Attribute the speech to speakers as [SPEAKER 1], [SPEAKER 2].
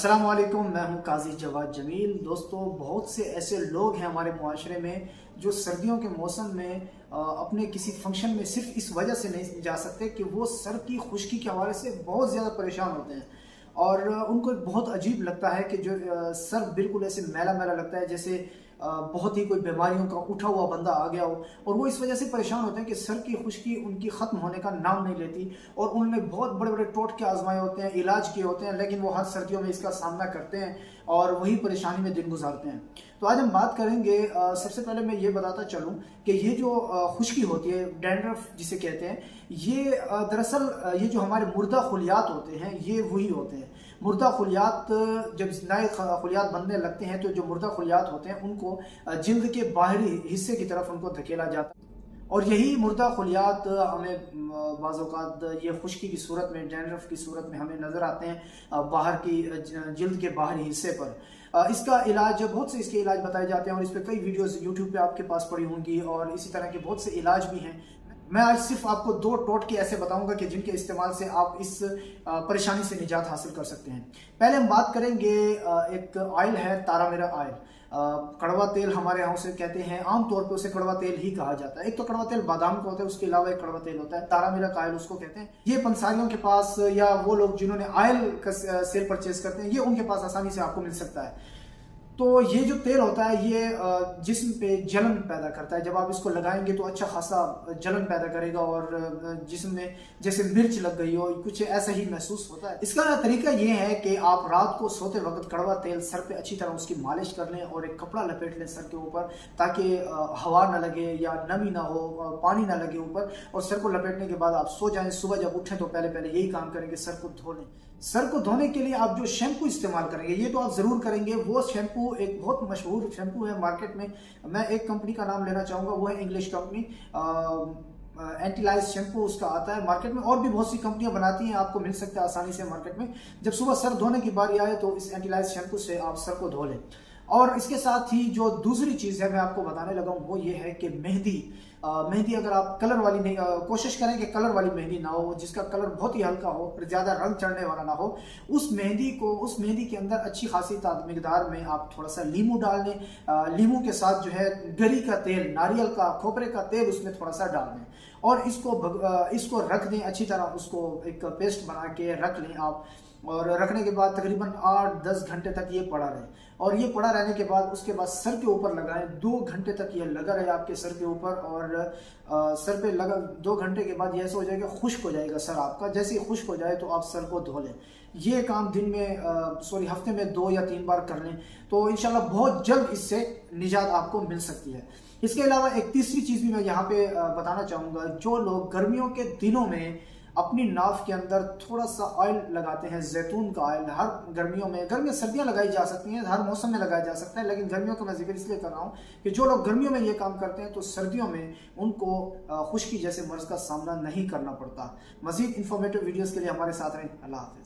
[SPEAKER 1] अस्सलाम वालेकुम, मैं हूं काजी जवाद जमील। दोस्तों, बहुत से ऐसे लोग हैं हमारे मुआशरे में जो सर्दियों के मौसम में अपने किसी फंक्शन में सिर्फ इस वजह से नहीं जा सकते कि वो सर की खुश्की के हवाले से बहुत ज़्यादा परेशान होते हैं। और उनको एक बहुत अजीब लगता है कि जो सर बिल्कुल ऐसे मैला मैला लगता है, जैसे बहुत ही कोई बीमारियों का उठा हुआ बंदा आ गया हो। और वो इस वजह से परेशान होते हैं कि सर की खुश्की उनकी ख़त्म होने का नाम नहीं लेती। और उन्होंने बहुत बड़े बड़े टोटके आजमाए होते हैं, इलाज किए होते हैं, लेकिन वो हर सर्दियों में इसका सामना करते हैं और वही परेशानी में दिन गुजारते हैं। तो आज हम बात करेंगे, सबसे पहले मैं ये बताता चलूँ कि ये जो खुश्की होती है, डैंड्रफ जिसे कहते हैं, ये दरअसल ये जो हमारे मुर्दा खुलियात होते हैं ये वही होते हैं। मुर्दा खुलियात जब नए खुलियात बनने लगते हैं तो जो मुर्दा खुलियात होते हैं उनको जिल्द के बाहरी हिस्से की तरफ उनको धकेला जाता है। और यही मुर्दा खुलियात हमें बाज़ औक़ात ये खुश्की की सूरत में, डैंड्रफ की सूरत में हमें नज़र आते हैं बाहर की जिल्द के बाहरी हिस्से पर। इसका इलाज, बहुत से इसके इलाज बताए जाते हैं और इस पर कई वीडियोस यूट्यूब पे आपके पास पड़ी होंगी और इसी तरह के बहुत से इलाज भी हैं। मैं आज सिर्फ आपको 2 टोटके ऐसे बताऊंगा कि जिनके इस्तेमाल से आप इस परेशानी से निजात हासिल कर सकते हैं। पहले हम बात करेंगे, एक ऑयल है तारा मीरा ऑयल। कड़वा तेल हमारे यहाँ उसे कहते हैं, आमतौर पे उसे कड़वा तेल ही कहा जाता है। एक तो कड़वा तेल बादाम का होता है, उसके अलावा एक कड़वा तेल होता है, तारा मीरा ऑयल उसको कहते हैं। ये पंसारियों के पास या वो लोग जिन्होंने ऑयल का सेल परचेज करते हैं, ये उनके पास आसानी से आपको मिल सकता है। तो ये जो तेल होता है ये जिस्म पे जलन पैदा करता है। जब आप इसको लगाएंगे तो अच्छा खासा जलन पैदा करेगा और जिस्म में जैसे मिर्च लग गई हो, कुछ ऐसा ही महसूस होता है। इसका तरीका ये है कि आप रात को सोते वक्त कड़वा तेल सर पे अच्छी तरह उसकी मालिश कर लें और एक कपड़ा लपेट लें सर के ऊपर, ताकि हवा ना लगे या नमी ना हो, पानी ना लगे ऊपर। और सर को लपेटने के बाद आप सो जाएं। सुबह जब उठें तो पहले यही काम करेंगे, सर को धो लें। सर को धोने के लिए आप जो शैम्पू इस्तेमाल करेंगे, ये तो आप ज़रूर करेंगे, वो शैम्पू एक बहुत मशहूर शैम्पू है मार्केट में। मैं एक कंपनी का नाम लेना चाहूँगा, वो है इंग्लिश कंपनी, एंटीलाइज शैम्पू उसका आता है मार्केट में। और भी बहुत सी कंपनियां बनाती हैं, आपको मिल सकता है आसानी से मार्केट में। जब सुबह सर धोने की बारी आए तो इस एंटीलाइज शैम्पू से आप सर को धो लें। और इसके साथ ही जो दूसरी चीज़ है मैं आपको बताने लगा हूँ, वो ये है कि मेहंदी। मेहंदी अगर आप कलर वाली नहीं, कोशिश करें कि कलर वाली मेहंदी ना हो, जिसका कलर बहुत ही हल्का हो, ज़्यादा रंग चढ़ने वाला ना हो। उस मेहंदी के अंदर अच्छी खासी मिकदार में आप थोड़ा सा लीमू डाल लें। लीमू के साथ जो है गरी का तेल, नारियल का, खोपरे का तेल उसमें थोड़ा सा डाल दें और इसको रख दें अच्छी तरह। उसको एक पेस्ट बना के रख लें आप। और रखने के बाद तकरीबन 8-10 घंटे तक ये पड़ा रहे। और ये पड़ा रहने के बाद उसके बाद सर के ऊपर लगाएं। 2 घंटे तक ये लगा रहे आपके सर के ऊपर। और सर पे लगा 2 घंटे के बाद ये ऐसा हो जाएगा, खुश्क हो जाएगा सर आपका। जैसे ही खुश्क हो जाए तो आप सर को धो लें। ये काम दिन में हफ्ते में 2 या 3 बार कर लें तो इंशाल्लाह बहुत जल्द इससे निजात आपको मिल सकती है। इसके अलावा एक तीसरी चीज़ भी मैं यहाँ पे बताना चाहूँगा। जो लोग गर्मियों के दिनों में अपनी नाफ के अंदर थोड़ा सा ऑयल लगाते हैं, जैतून का ऑयल, हर गर्मियाँ सर्दियाँ लगाई जा सकती हैं, हर मौसम में लगाया जा सकता है, लेकिन गर्मियों का मैं जिक्र इसलिए कर रहा हूँ कि जो लोग गर्मियों में ये काम करते हैं तो सर्दियों में उनको खुश्की जैसे मर्ज का सामना नहीं करना पड़ता। मजीद इंफॉर्मेटिव वीडियोज़ के लिए हमारे साथ रहें। अल्लाह हाफ़िज़।